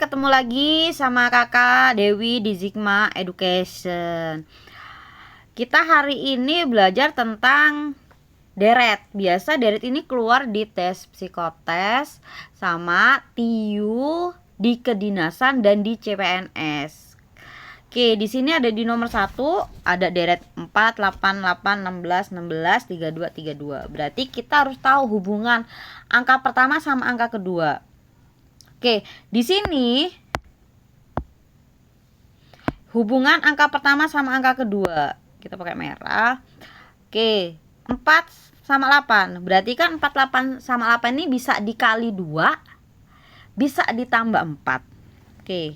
ketemu lagi sama kakak Dewi di Zikma Education. Kita hari ini belajar tentang deret. Biasa deret ini keluar di tes psikotes sama TIU di kedinasan dan di CPNS. Oke, di sini ada di nomor 1 ada deret 4, 8, 8, 16, 16, 32, 32. Berarti kita harus tahu hubungan angka pertama sama angka kedua. Oke, di sini hubungan angka pertama sama angka kedua. Kita pakai merah. Oke, 4 sama 8. Berarti kan 4, 8 sama 8 ini bisa dikali 2, bisa ditambah 4. Oke.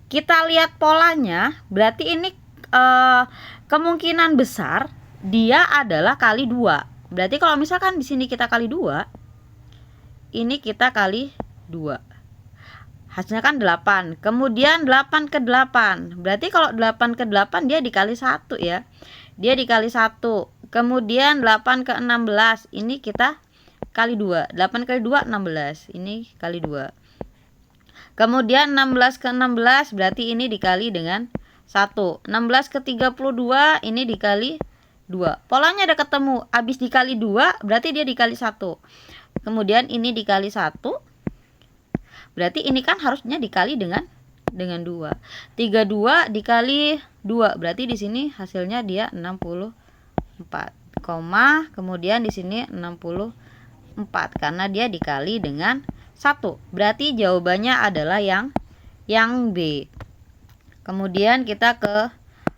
Kita lihat polanya, berarti ini kemungkinan besar dia adalah kali 2. Berarti kalau misalkan di sini kita kali 2, ini kita kali 2. Hasilnya kan 8. Kemudian 8 ke 8. Berarti kalau 8 ke 8 dia dikali 1 ya. Dia dikali 1. Kemudian 8 ke 16. Ini kita kali 2. 8 kali 2 16. Ini kali 2. Kemudian 16 ke 16 berarti ini dikali dengan 1. 16 ke 32 ini dikali 2. Polanya udah ketemu. Habis dikali 2 berarti dia dikali 1. Kemudian ini dikali 1. Berarti ini kan harusnya dikali dengan 2. 32 dikali 2. Berarti di sini hasilnya dia 64. Koma, kemudian di sini 64 karena dia dikali dengan 1. Berarti jawabannya adalah yang B. Kemudian kita ke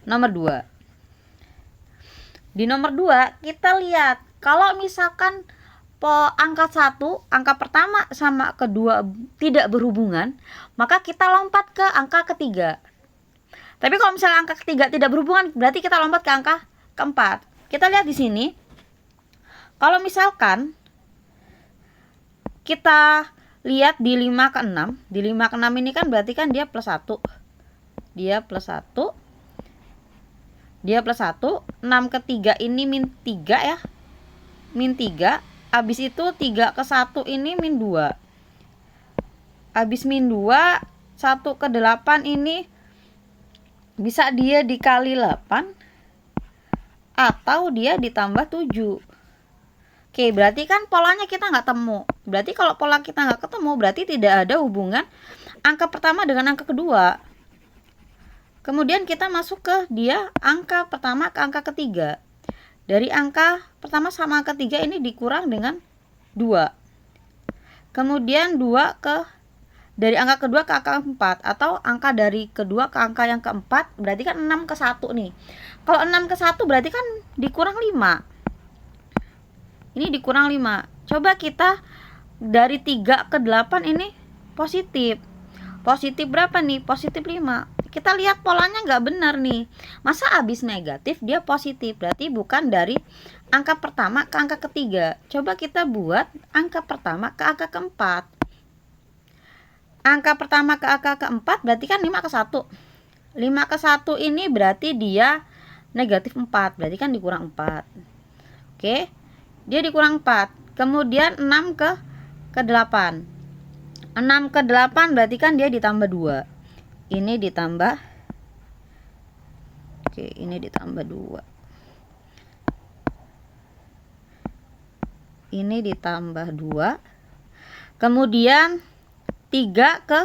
nomor 2. Di nomor 2 kita lihat kalau misalkan angka 1, angka pertama sama kedua tidak berhubungan, maka kita lompat ke angka ketiga. Tapi kalau misalnya angka ketiga tidak berhubungan, berarti kita lompat ke angka keempat. Kita lihat di sini. Kalau misalkan kita lihat di 5 ke 6, di 5 ke 6 ini kan berarti kan dia plus 1. Dia plus 1. Dia plus 1. 6 ke 3 ini min 3 ya. Min 3. Habis itu 3 ke 1 ini min 2. Habis min 2, 1 ke 8 ini bisa dia dikali 8 atau dia ditambah 7. Oke, berarti kan polanya kita nggak temu. Berarti kalau pola kita nggak ketemu, berarti tidak ada hubungan angka pertama dengan angka kedua. Kemudian kita masuk ke dia angka pertama ke angka ketiga. Dari angka pertama sama angka ketiga ini dikurang dengan 2. Kemudian 2 dari angka kedua ke angka 4, atau angka dari kedua ke angka yang keempat, berarti kan 6 ke 1 nih. Kalau 6 ke 1 berarti kan dikurang 5. Ini dikurang 5. Coba kita dari 3 ke 8 ini positif. Positif berapa nih? Positif 5. Kita lihat polanya nggak benar nih. Masa habis negatif dia positif? Berarti bukan dari angka pertama ke angka ketiga. Coba kita buat angka pertama ke angka keempat. Angka pertama ke angka keempat berarti kan 5 ke 1. 5 ke 1 ini berarti dia negatif 4. Berarti kan dikurang 4. Oke. Dia dikurang 4. Kemudian 6 ke 8. 6 ke 8 berarti kan dia ditambah 2. Ini ditambah. Oke, ini ditambah 2. Ini ditambah 2. Kemudian 3 ke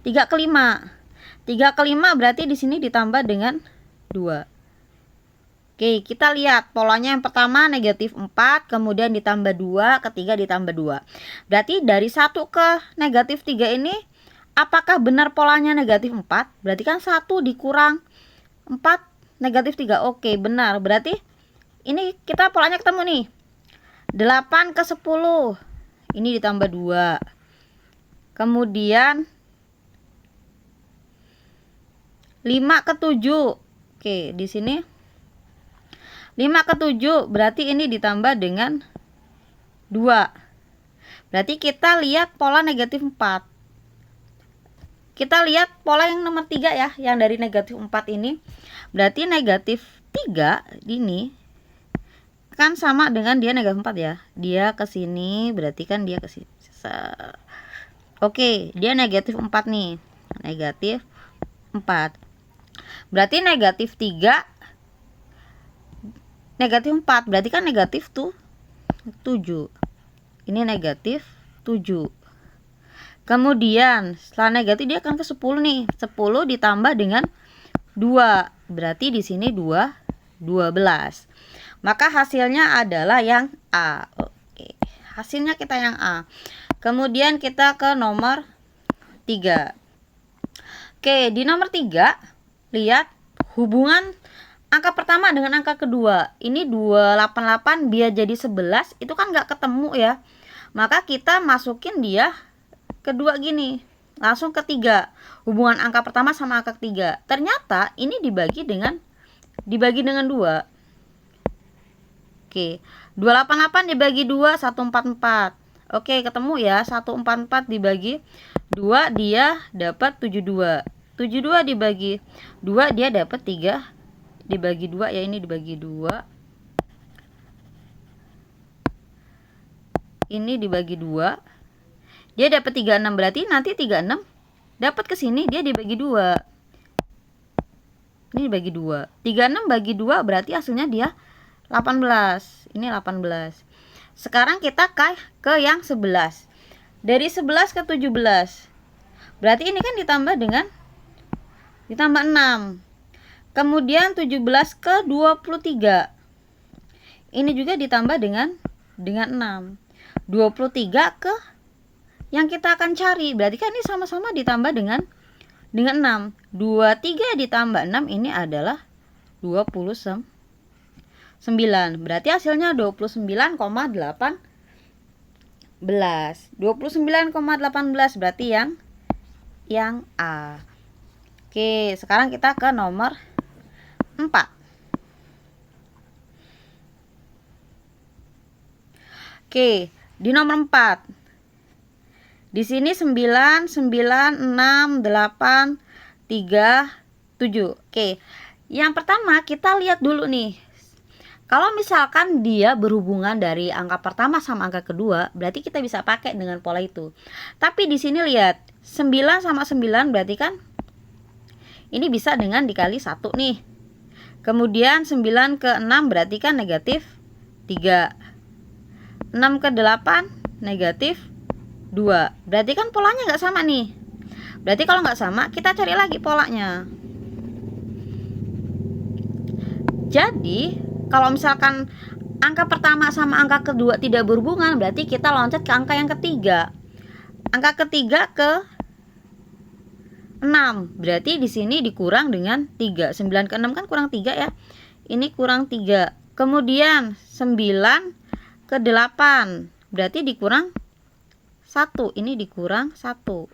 5. 3 ke 5 berarti di sini ditambah dengan 2. Oke, kita lihat polanya yang pertama negatif 4, kemudian ditambah 2, ketiga ditambah 2. Berarti dari 1 ke negatif 3 ini, apakah benar polanya negatif 4? Berarti kan 1 dikurang 4, negatif 3. Oke, benar. Berarti ini kita polanya ketemu nih. 8 ke 10. Ini ditambah 2. Kemudian 5 ke 7. Oke, di sini 5 ke 7 berarti ini ditambah dengan 2. Berarti kita lihat pola negatif 4. Kita lihat pola yang nomor 3 ya, yang dari negatif 4 ini. Berarti negatif 3 ini kan sama dengan dia negatif 4 ya. Dia ke sini, berarti kan dia ke sini. Oke, dia negatif 4 nih. Negatif 4. Berarti negatif 3, negatif 4. Berarti kan negatif tuh 7. Ini negatif 7. Kemudian setelah negatif dia akan ke 10 nih. 10 ditambah dengan 2. Berarti di sini 12. Maka hasilnya adalah yang A. Oke. Hasilnya kita yang A. Kemudian kita ke nomor 3. Oke, di nomor 3 lihat hubungan angka pertama dengan angka kedua. Ini 288 biar jadi 11 itu kan nggak ketemu ya. Maka kita masukin dia kedua gini. Langsung ke 3. Hubungan angka pertama sama angka ketiga. Ternyata ini dibagi dengan 2. Oke, 288 dibagi 2 144. Oke, ketemu ya. 144 dibagi 2 dia dapat 72. 72 dibagi 2 dia dapat 3 dibagi 2 ya, ini dibagi 2. Ini dibagi 2. Dia dapat 36, berarti nanti 36 dapat ke sini dia dibagi 2. Ini dibagi 2. 36 bagi 2 berarti hasilnya dia 18. Ini 18. Sekarang kita ke yang 11. Dari 11 ke 17. Berarti ini kan ditambah 6. Kemudian 17 ke 23. Ini juga ditambah dengan 6. 23 ke yang kita akan cari. Berarti kan ini sama-sama ditambah dengan 6. 23 ditambah 6 ini adalah 29. Berarti hasilnya 29,18. 29,18 berarti yang A. Oke, sekarang kita ke nomor 4. Oke, di nomor 4. Di sini 9, 9, 6, 8, 3, 7. Oke. Yang pertama kita lihat dulu nih. Kalau misalkan dia berhubungan dari angka pertama sama angka kedua, berarti kita bisa pakai dengan pola itu. Tapi di sini lihat, 9 sama 9 berarti kan ini bisa dengan dikali 1 nih. Kemudian 9 ke 6 berarti kan negatif 3. 6 ke 8 negatif 2. Berarti kan polanya nggak sama nih. Berarti kalau nggak sama kita cari lagi polanya. Jadi kalau misalkan angka pertama sama angka kedua tidak berhubungan, berarti kita loncat ke angka yang ketiga. Angka ketiga ke 6. Berarti di sini dikurang dengan 3. 9 ke 6 kan kurang 3 ya. Ini kurang 3. Kemudian 9 ke 8. Berarti dikurang 1. Ini dikurang 1.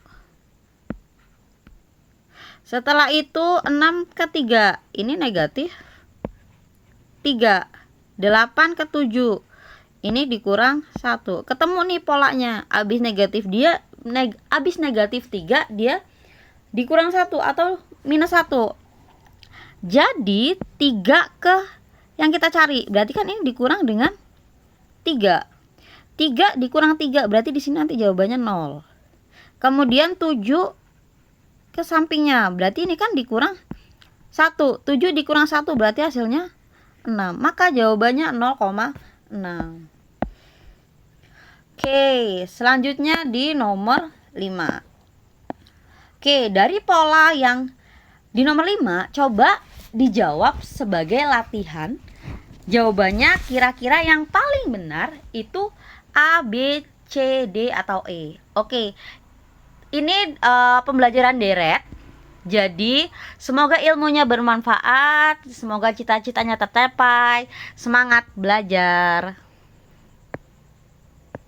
Setelah itu 6 ke 3. Ini negatif 3. 8 ke 7. Ini dikurang 1. Ketemu nih polanya. Habis negatif 3 dia dikurang 1 atau minus 1. Jadi 3 ke yang kita cari. Berarti kan ini dikurang dengan 3. 3 dikurang 3 berarti di sini nanti jawabannya 0. Kemudian 7 ke sampingnya. Berarti ini kan dikurang 1. 7 dikurang 1 berarti hasilnya 6. Maka jawabannya 0,6. Oke, selanjutnya di nomor 5. Oke, dari pola yang di nomor 5 coba dijawab sebagai latihan. Jawabannya kira-kira yang paling benar itu A, B, C, D atau E. Oke. Ini pembelajaran deret. Jadi semoga ilmunya bermanfaat, semoga cita-citanya tercapai. Semangat belajar.